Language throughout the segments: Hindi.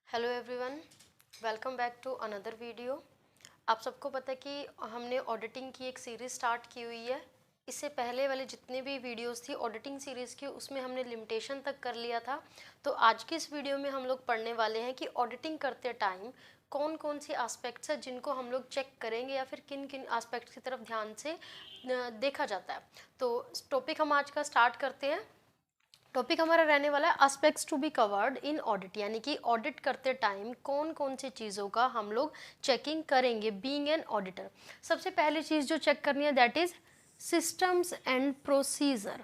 Hello everyone, welcome back to another video. आप सबको पता है कि हमने ऑडिटिंग की एक सीरीज़ स्टार्ट की हुई है। इससे पहले वाले जितने भी वीडियोस थी ऑडिटिंग सीरीज़ की, उसमें हमने लिमिटेशन तक कर लिया था। तो आज की इस वीडियो में हम लोग पढ़ने वाले हैं कि ऑडिटिंग करते टाइम कौन कौन सी एस्पेक्ट्स है जिनको हम लोग चेक करेंगे या फिर किन किन एस्पेक्ट्स की तरफ ध्यान से देखा जाता है। तो टॉपिक हम आज का स्टार्ट करते हैं। टॉपिक हमारा रहने वाला है aspects to be covered in audit, यानी कि ऑडिट करते टाइम कौन कौन सी चीज़ों का हम लोग चेकिंग करेंगे बीइंग एन ऑडिटर। सबसे पहली चीज़ जो चेक करनी है that is systems and procedure.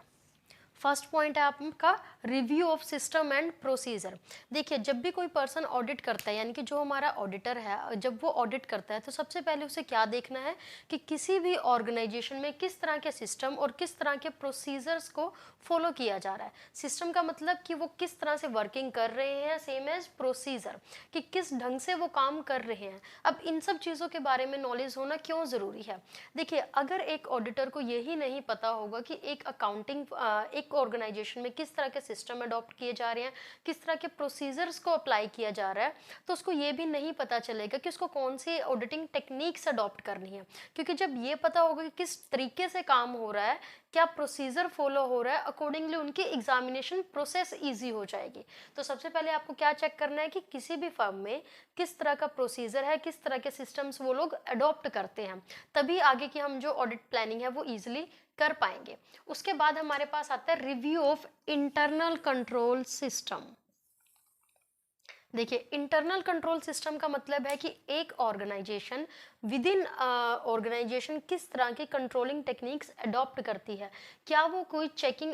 First point है आपका review of system and procedure. देखिए, जब भी कोई पर्सन ऑडिट करता है, यानी कि जो हमारा ऑडिटर है, जब वो ऑडिट करता है तो सबसे पहले उसे क्या देखना है कि किसी भी ऑर्गेनाइजेशन में किस तरह के सिस्टम और किस तरह के प्रोसीजर्स को फॉलो किया जा रहा है। सिस्टम का मतलब कि वो किस तरह से वर्किंग कर रहे हैं, सेम एज प्रोसीजर कि किस ढंग से वो काम कर रहे हैं। अब इन सब चीज़ों के बारे में नॉलेज होना क्यों ज़रूरी है। देखिए, अगर एक ऑडिटर को यही नहीं पता होगा कि एक अकाउंटिंग एक ऑर्गेनाइजेशन में किस तरह के सिस्टम अडॉप्ट किए जा रहे हैं, किस तरह के प्रोसीजर्स को अप्लाई किया जा रहा है, तो उसको ये भी नहीं पता चलेगा कि उसको कौन सी ऑडिटिंग टेक्निक्स अडॉप्ट करनी है। क्योंकि जब ये पता होगा कि किस तरीके से काम हो रहा है, क्या प्रोसीजर फॉलो हो रहा है, अकॉर्डिंगली उनकी एग्जामिनेशन प्रोसेस ईजी हो जाएगी। तो सबसे पहले आपको क्या चेक करना है कि किसी भी फर्म में किस तरह का प्रोसीजर है, किस तरह के सिस्टम्स वो लोग अडॉप्ट करते हैं, तभी आगे की हम जो ऑडिट प्लानिंग है वो ईजिली कर पाएंगे। उसके बाद हमारे पास आता है review of internal control system. देखिए, इंटरनल कंट्रोल सिस्टम का मतलब है कि एक ऑर्गेनाइजेशन विद इन ऑर्गेनाइजेशन किस तरह की कंट्रोलिंग टेक्निक्स अडॉप्ट करती है। क्या वो कोई चेकिंग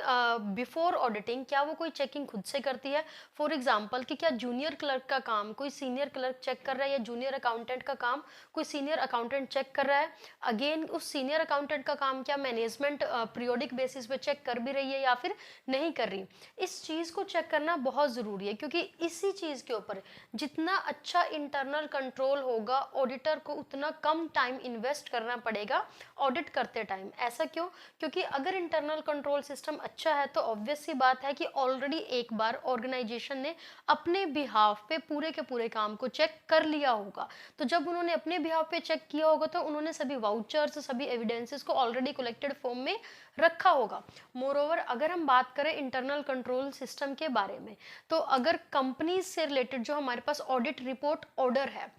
बिफोर ऑडिटिंग, क्या वो कोई चेकिंग खुद से करती है। फॉर एग्जांपल कि क्या जूनियर क्लर्क का काम कोई सीनियर क्लर्क चेक कर रहा है, या जूनियर अकाउंटेंट का काम कोई सीनियर अकाउंटेंट चेक कर रहा है। अगेन उस सीनियर अकाउंटेंट का काम क्या मैनेजमेंट पीरियोडिक बेसिस पे चेक कर भी रही है या फिर नहीं कर रही। इस चीज़ को चेक करना बहुत ज़रूरी है, क्योंकि इसी चीज़ के ऊपर जितना अच्छा इंटरनल कंट्रोल होगा, ऑडिटर को उतना कम टाइम इन्वेस्ट करना पड़ेगा ऑडिट करते टाइम। ऐसा क्यों? क्योंकि अगर इंटरनल कंट्रोल सिस्टम अच्छा है तो ऑब्वियस सी बात है कि ऑलरेडी एक बार ऑर्गेनाइजेशन ने अपने बिहाफ पे पूरे के पूरे काम को चेक कर लिया होगा। तो जब उन्होंने अपने बिहाफ पे चेक किया होगा तो उन्होंने सभी वाउचर्स, सभी एविडेंसेस को ऑलरेडी कलेक्टेड फॉर्म में रखा होगा। मोरओवर, अगर हम बात करें इंटरनल कंट्रोल सिस्टम के बारे में, तो अगर कंपनी से रिलेटेड जो हमारे पास ऑडिट रिपोर्ट ऑर्डर है,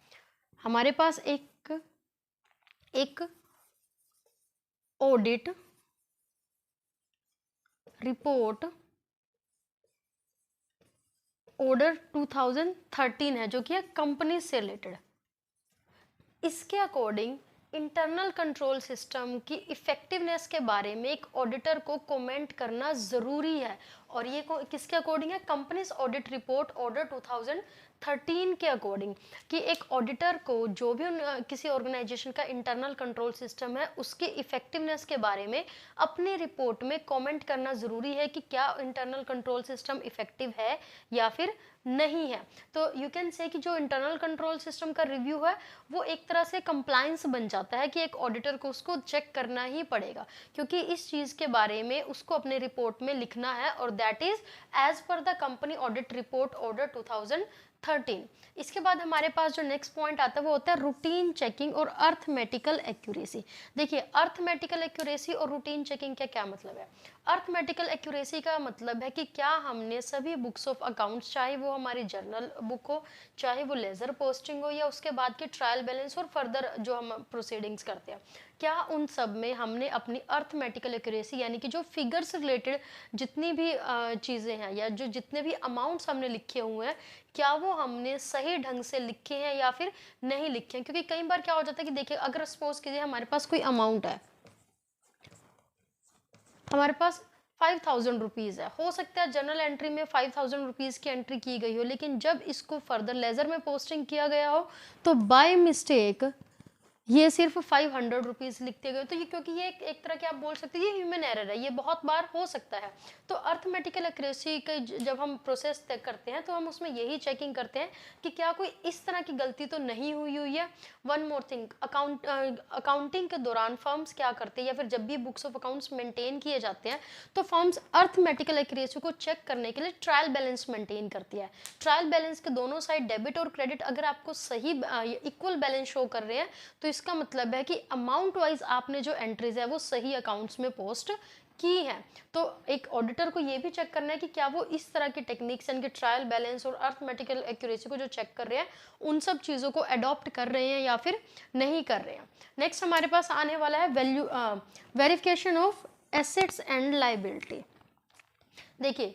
हमारे पास एक एक ऑडिट रिपोर्ट ऑर्डर 2013 है जो कि है कंपनी से रिलेटेड। इसके अकॉर्डिंग इंटरनल कंट्रोल सिस्टम की इफेक्टिवनेस के बारे में एक ऑडिटर को कमेंट करना ज़रूरी है। और ये किसके अकॉर्डिंग है? कंपनीज ऑडिट रिपोर्ट ऑर्डर 2013 के अकॉर्डिंग, कि एक ऑडिटर को जो भी किसी ऑर्गेनाइजेशन का इंटरनल कंट्रोल सिस्टम है उसके इफेक्टिवनेस के बारे में अपनी रिपोर्ट में कमेंट करना ज़रूरी है कि क्या इंटरनल कंट्रोल सिस्टम इफेक्टिव है या फिर नहीं है। तो यू कैन से कि जो इंटरनल कंट्रोल सिस्टम का रिव्यू है वो एक तरह से कंप्लायंस बन जाता है कि एक ऑडिटर को उसको चेक करना ही पड़ेगा, क्योंकि इस चीज़ के बारे में उसको अपने रिपोर्ट में लिखना है, और that is as per the company audit report order 2013। इसके बाद हमारे पास जो नेक्स्ट पॉइंट आता है वो होता है रूटीन चेकिंग और अर्थमेटिकल एक्यूरेसी। देखिए, अर्थमेटिकल एक्यूरेसी और रूटीन चेकिंग का क्या मतलब है? अर्थमेटिकल एक्यूरेसी का मतलब है कि क्या हमने सभी बुक्स ऑफ अकाउंट्स, चाहे वो हमारी जर्नल बुक हो, चाहे वो लेजर पोस्टिंग हो, या उसके बाद की ट्रायल बैलेंस और फर्दर जो हम प्रोसीडिंग्स करते हैं, क्या उन सब में हमने अपनी अर्थमेटिकल एक्यूरेसी, यानी कि जो फिगर्स रिलेटेड जितनी भी चीज़ें हैं या जो जितने भी अमाउंट्स हमने लिखे हुए हैं, क्या वो हमने सही ढंग से लिखे हैं या फिर नहीं लिखे हैं। क्योंकि कई बार क्या हो जाता है कि देखिए, अगर सपोज कीजिए हमारे पास कोई अमाउंट है, हमारे पास 5000 रुपीज़ है, हो सकता है जनरल एंट्री में 5000 रुपीज़ की एंट्री की गई हो, लेकिन जब इसको फर्दर लेजर में पोस्टिंग किया गया हो तो बाय मिस्टेक ये सिर्फ 500 रुपीज़ लिखते गए, तो ये क्योंकि ये एक तरह के आप बोल सकते हैं ये ह्यूमन एरर है, ये बहुत बार हो सकता है। तो अर्थमेटिकल एक्यूरेसी का जब हम प्रोसेस तय करते हैं तो हम उसमें यही चेकिंग करते हैं कि क्या कोई इस तरह की गलती तो नहीं हुई हुई है। वन मोर थिंग, अकाउंटिंग के दौरान फर्म्स क्या करते हैं या फिर जब भी बुक्स ऑफ अकाउंट्स मेंटेन किए जाते हैं तो फर्म्स अर्थमेटिकल एक्यूरेसी को चेक करने के लिए ट्रायल बैलेंस मेंटेन करती है। ट्रायल बैलेंस के दोनों साइड डेबिट और क्रेडिट अगर आपको सही इक्वल बैलेंस शो कर रहे हैं तो इसका मतलब है कि अमाउंट वाइज आपने जो एंट्रीज है वो सही अकाउंट्स में पोस्ट की है। तो एक ऑडिटर को ये भी चेक करना है कि क्या वो इस तरह की टेक्निक्स यानी कि ट्रायल बैलेंस और अर्थमेटिकल एक्यूरेसी को जो चेक कर रहे हैं उन सब चीज़ों को अडॉप्ट कर रहे हैं या फिर नहीं कर रहे हैं। नेक्स्ट हमारे पास आने वाला है verification of assets and liability. देखिए,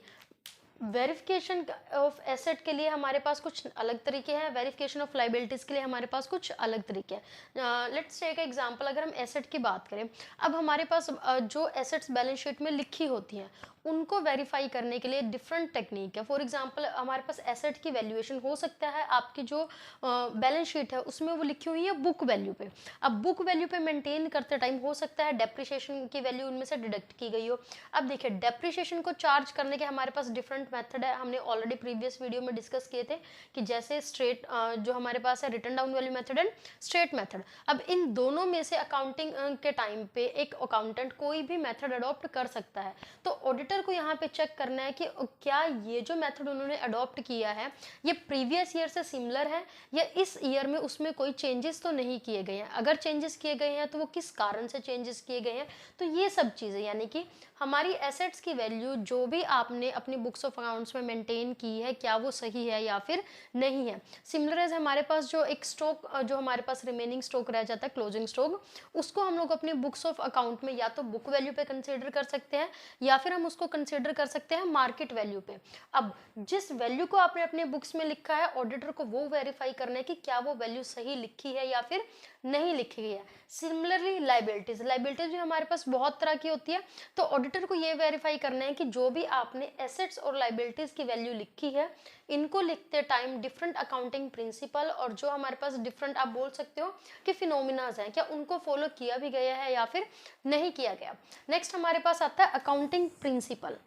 वेरिफिकेशन ऑफ एसेट के लिए हमारे पास कुछ अलग तरीके हैं, वेरिफिकेशन ऑफ लाइबिलिटीज के लिए हमारे पास कुछ अलग तरीके हैं। लेट्स टेक एग्जांपल, अगर हम एसेट की बात करें, अब हमारे पास जो एसेट्स बैलेंस शीट में लिखी होती हैं उनको वेरीफाई करने के लिए डिफरेंट टेक्निक है। फॉर एग्जांपल हमारे पास एसेट की वैल्यूएशन हो सकता है आपकी जो बैलेंस शीट है उसमें वो लिखी हुई है बुक वैल्यू पे। अब बुक वैल्यू पे मेंटेन करते टाइम हो सकता है डेप्रिसिएशन की वैल्यू उनमें से डिडक्ट की गई हो। अब देखिए, डेप्रिसिएशन को चार्ज करने के हमारे पास डिफरेंट मेथड है, हमने ऑलरेडी प्रीवियस वीडियो में डिस्कस किए थे कि जैसे स्ट्रेट जो हमारे पास है return down value method and straight method. अब इन दोनों में से अकाउंटिंग के टाइम पे एक अकाउंटेंट कोई भी मेथड अडॉप्ट कर सकता है। तो ऑडिटर को यहाँ पे चेक करना है कि क्या ये जो मेथड उन्होंने अडॉप्ट किया है ये प्रीवियस ईयर से सिमिलर है या इस ईयर में उसमें कोई चेंजेस तो नहीं किए गए हैं। अगर चेंजेस किए गए हैं तो वो किस कारण से चेंजेस किए गए हैं। तो ये सब चीज़ें यानी कि हमारी एसेट्स की वैल्यू जो भी आपने अपनी बुक्स ऑफ अकाउंट्स में मेंटेन की है क्या वो सही है या फिर नहीं है। सिमिलर एज हमारे पास जो एक स्टॉक जो हमारे पास रिमेनिंग स्टॉक रह जाता है क्लोजिंग स्टॉक, उसको हम लोग अपनी बुक्स ऑफ अकाउंट में या तो बुक वैल्यू पे कंसीडर कर सकते हैं या फिर हम उसको कंसीडर कर सकते हैं मार्केट वैल्यू पे। अब जिस वैल्यू को आपने अपने बुक्स में लिखा है ऑडिटर को वो वेरीफाई करना है कि क्या वो वैल्यू सही लिखी है या फिर नहीं लिखी गई है। सिमिलरली लाइबिलिटीज भी हमारे पास बहुत तरह की होती है। तो ऑडिटर को ये वेरीफाई करना है कि जो भी आपने एसेट्स और लाइबिलिटीज की वैल्यू लिखी है इनको लिखते टाइम डिफरेंट अकाउंटिंग प्रिंसिपल और जो हमारे पास डिफरेंट आप बोल सकते हो कि फिनोमिनाज हैं क्या उनको फॉलो किया भी गया है या फिर नहीं किया गया। नेक्स्ट हमारे पास आता है अकाउंटिंग प्रिंसिपल।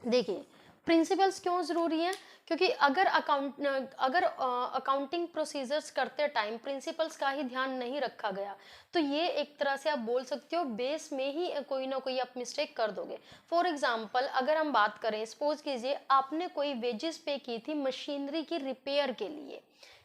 देखिए, प्रिंसिपल्स क्यों जरूरी हैं, क्योंकि अगर अकाउंटिंग प्रोसीजर्स करते टाइम प्रिंसिपल्स का ही ध्यान नहीं रखा गया तो ये एक तरह से आप बोल सकते हो बेस में ही कोई ना कोई आप मिस्टेक कर दोगे। फॉर एग्जांपल अगर हम बात करें, सपोज कीजिए आपने कोई वेजेस पे की थी मशीनरी की रिपेयर के लिए,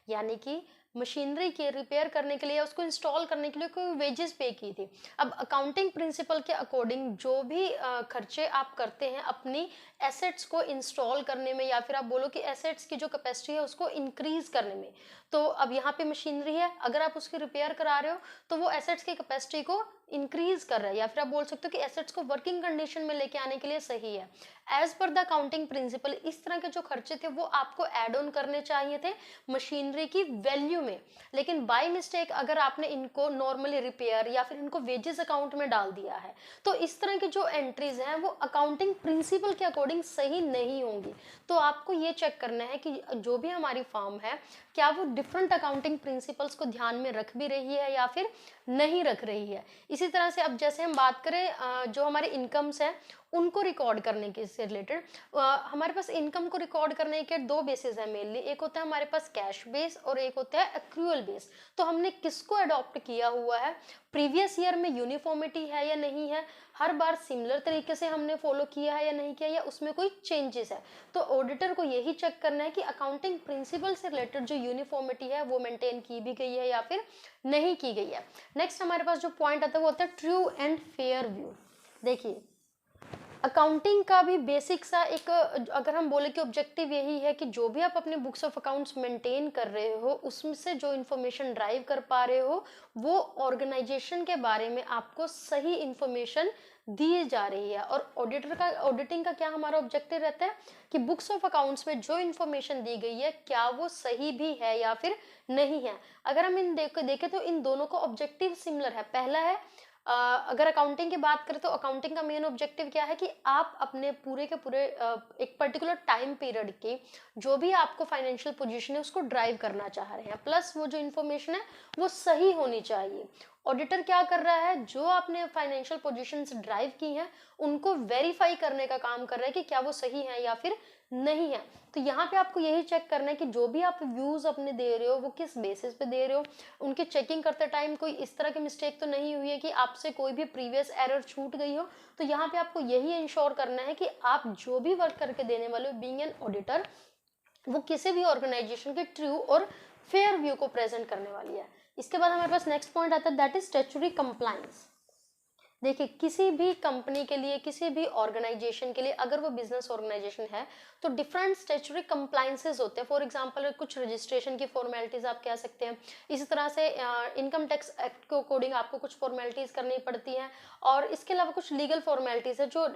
यानी कि मशीनरी के रिपेयर करने के लिए उसको इंस्टॉल करने के लिए कोई वेजेस पे की थी। अब अकाउंटिंग प्रिंसिपल के अकॉर्डिंग जो भी खर्चे आप करते हैं अपनी एसेट्स को इंस्टॉल करने में या फिर आप बोलो कि एसेट्स की जो कैपेसिटी है उसको इंक्रीज करने में, तो अब यहाँ पे मशीनरी है अगर आप उसकी रिपेयर करा रहे हो तो वो एसेट्स की कैपेसिटी को इंक्रीज कर रहा है या फिर आप बोल सकते हो कि एसेट्स को वर्किंग कंडीशन में लेके आने के लिए सही है। As per the accounting principle इस तरह के जो खर्चे थे वो आपको एड ऑन करने चाहिए थे मशीनरी की वैल्यू में, लेकिन बाय मिस्टेक अगर आपने इनको नॉर्मली रिपेयर या फिर इनको वेजेस अकाउंट में डाल दिया है तो इस तरह की जो एंट्रीज हैं वो अकाउंटिंग प्रिंसिपल के अकॉर्डिंग सही नहीं होंगी। तो आपको ये चेक करना है कि जो भी हमारी फर्म है क्या वो डिफरेंट अकाउंटिंग प्रिंसिपल्स को ध्यान में रख भी रही है या फिर नहीं रख रही है। इसी तरह से अब जैसे हम बात करें जो हमारे इनकम्स हैं उनको रिकॉर्ड करने के से रिलेटेड हमारे पास इनकम को रिकॉर्ड करने के दो बेसिस है मेनली, एक होता है हमारे पास कैश बेस और एक होता है एक्रूअल बेस। तो हमने किसको अडॉप्ट किया हुआ है, प्रीवियस ईयर में यूनिफॉर्मिटी है या नहीं है, हर बार सिमिलर तरीके से हमने फॉलो किया है या नहीं किया या उसमें कोई चेंजेस है। तो ऑडिटर को यही चेक करना है कि अकाउंटिंग प्रिंसिपल से रिलेटेड जो यूनिफॉर्मिटी है वो मेंटेन की भी गई है या फिर नहीं की गई है। नेक्स्ट हमारे पास जो पॉइंट आता है वो होता है ट्रू एंड फेयर व्यू। देखिए, अकाउंटिंग का भी बेसिक सा एक अगर हम बोले कि ऑब्जेक्टिव यही है कि जो भी आप अपने बुक्स ऑफ अकाउंट्स मेंटेन कर रहे हो उसमें से जो इन्फॉर्मेशन ड्राइव कर पा रहे हो वो ऑर्गेनाइजेशन के बारे में आपको सही इन्फॉर्मेशन दी जा रही है। और ऑडिटिंग का क्या हमारा ऑब्जेक्टिव रहता है कि बुक्स ऑफ अकाउंट्स में जो इन्फॉर्मेशन दी गई है क्या वो सही भी है या फिर नहीं है। अगर हम इन देखें तो इन दोनों का ऑब्जेक्टिव सिमिलर है। पहला है अगर अकाउंटिंग की बात करें तो अकाउंटिंग का मेन ऑब्जेक्टिव क्या है कि आप अपने पूरे के पूरे एक पर्टिकुलर टाइम पीरियड की जो भी आपको फाइनेंशियल पोजीशन है उसको ड्राइव करना चाह रहे हैं, प्लस वो जो इन्फॉर्मेशन है वो सही होनी चाहिए। ऑडिटर क्या कर रहा है, जो आपने फाइनेंशियल पोजीशंस ड्राइव की हैं उनको वेरीफाई करने का काम कर रहा है कि क्या वो सही है या फिर नहीं है। तो यहाँ पे आपको यही चेक करना है कि जो भी आप व्यूज अपने दे रहे हो वो किस बेसिस पे दे रहे हो, उनके चेकिंग करते टाइम कोई इस तरह की मिस्टेक तो नहीं हुई है कि आपसे कोई भी प्रीवियस एरर छूट गई हो। तो यहाँ पे आपको यही इंश्योर करना है कि आप जो भी वर्क करके देने वाले हो बीइंग एन ऑडिटर, वो किसी भी ऑर्गेनाइजेशन के ट्रू और फेयर व्यू को प्रेजेंट करने वाली है। इसके बाद हमारे पास नेक्स्ट पॉइंट आता है, दैट इज स्टैट्यूटरी कंप्लायंस। देखिए किसी भी कंपनी के लिए, किसी भी ऑर्गेनाइजेशन के लिए, अगर वो बिजनेस ऑर्गेनाइजेशन है तो डिफरेंट स्टैट्यूटरी कंप्लायंसेस होते हैं। फॉर एग्जांपल कुछ रजिस्ट्रेशन की फॉर्मेलिटीज आप कह सकते हैं, इसी तरह से इनकम टैक्स एक्ट के अकॉर्डिंग आपको कुछ फॉर्मेलिटीज करनी पड़ती हैं, और इसके अलावा कुछ लीगल फॉर्मेलिटीज है जो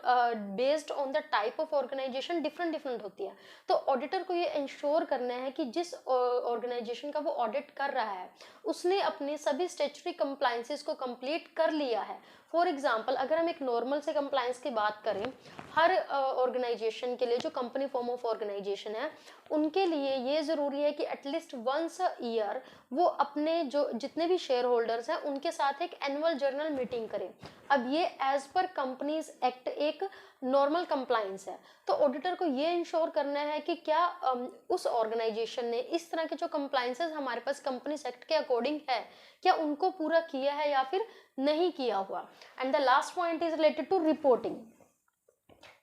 based on the type of organisation different different होती है। तो ऑडिटर को ये इंश्योर करना है कि जिस ऑर्गेनाइजेशन का वो ऑडिट कर रहा है उसने अपने सभी स्टैट्यूटरी कंप्लायंसेस को कंप्लीट कर लिया है। फॉर एग्जाम्पल अगर हम एक नॉर्मल से कंप्लायंस की बात करें, हर ऑर्गेनाइजेशन के लिए जो कंपनी फॉर्म ऑफ ऑर्गेनाइजेशन है उनके लिए ये जरूरी है कि एटलीस्ट वंस अ ईयर वो अपने जो जितने भी शेयर होल्डर्स हैं उनके साथ एक एनुअल जर्नल मीटिंग करें। अब ये एज पर कंपनीज एक्ट एक नॉर्मल कंप्लायंस है। तो ऑडिटर को ये इंश्योर करना है कि क्या उस ऑर्गेनाइजेशन ने इस तरह के जो कंप्लायंसेस हमारे पास कंपनीज एक्ट के अकॉर्डिंग है क्या उनको पूरा किया है या फिर नहीं किया हुआ। And the last point is related to reporting.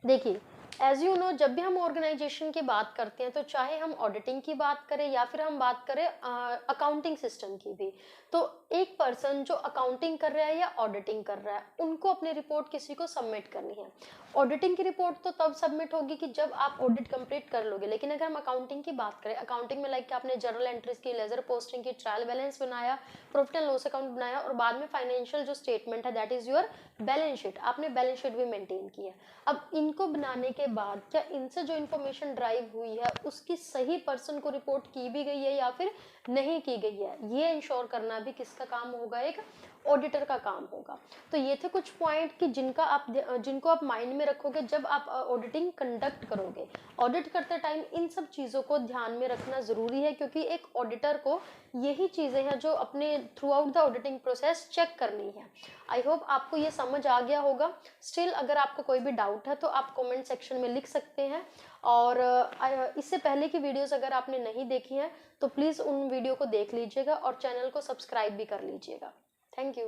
देखिए एज यू नो, जब भी हम ऑर्गेनाइजेशन की बात करते हैं तो चाहे हम ऑडिटिंग की बात करें या फिर हम बात करें अकाउंटिंग सिस्टम की भी, तो एक पर्सन जो अकाउंटिंग कर रहा है या ऑडिटिंग कर रहा है उनको अपनी रिपोर्ट किसी को सबमिट करनी है। ऑडिटिंग की रिपोर्ट तो तब सबमिट होगी कि जब आप ऑडिट कंप्लीट कर लोगे, लेकिन अगर हम अकाउंटिंग की बात करें, अकाउंटिंग में लाइक आपने जर्नल एंट्रीज की, लेजर पोस्टिंग की, ट्रायल बैलेंस बनाया, प्रॉफिट एंड लॉस अकाउंट बनाया, और बाद में फाइनेंशियल जो स्टेटमेंट है that is your balance sheet, आपने बैलेंस शीट भी मेंटेन की है। अब इनको बनाने के बाद क्या इनसे जो इन्फॉर्मेशन ड्राइव हुई है उसकी सही पर्सन को रिपोर्ट की भी गई है या फिर नहीं की गई है, ये इंश्योर करना भी किसका काम होगा, एक ऑडिटर का काम होगा। तो ये थे कुछ पॉइंट कि जिनको आप माइंड में रखोगे जब आप ऑडिटिंग कंडक्ट करोगे। ऑडिट करते टाइम इन सब चीज़ों को ध्यान में रखना ज़रूरी है, क्योंकि एक ऑडिटर को यही चीज़ें हैं जो अपने throughout the auditing process check करनी है। आई होप आपको ये समझ आ गया होगा। स्टिल अगर आपको कोई भी डाउट है तो आप कमेंट सेक्शन में लिख सकते हैं, और इससे पहले की वीडियोस अगर आपने नहीं देखी हैं तो प्लीज़ उन वीडियो को देख लीजिएगा और चैनल को सब्सक्राइब भी कर लीजिएगा। Thank you.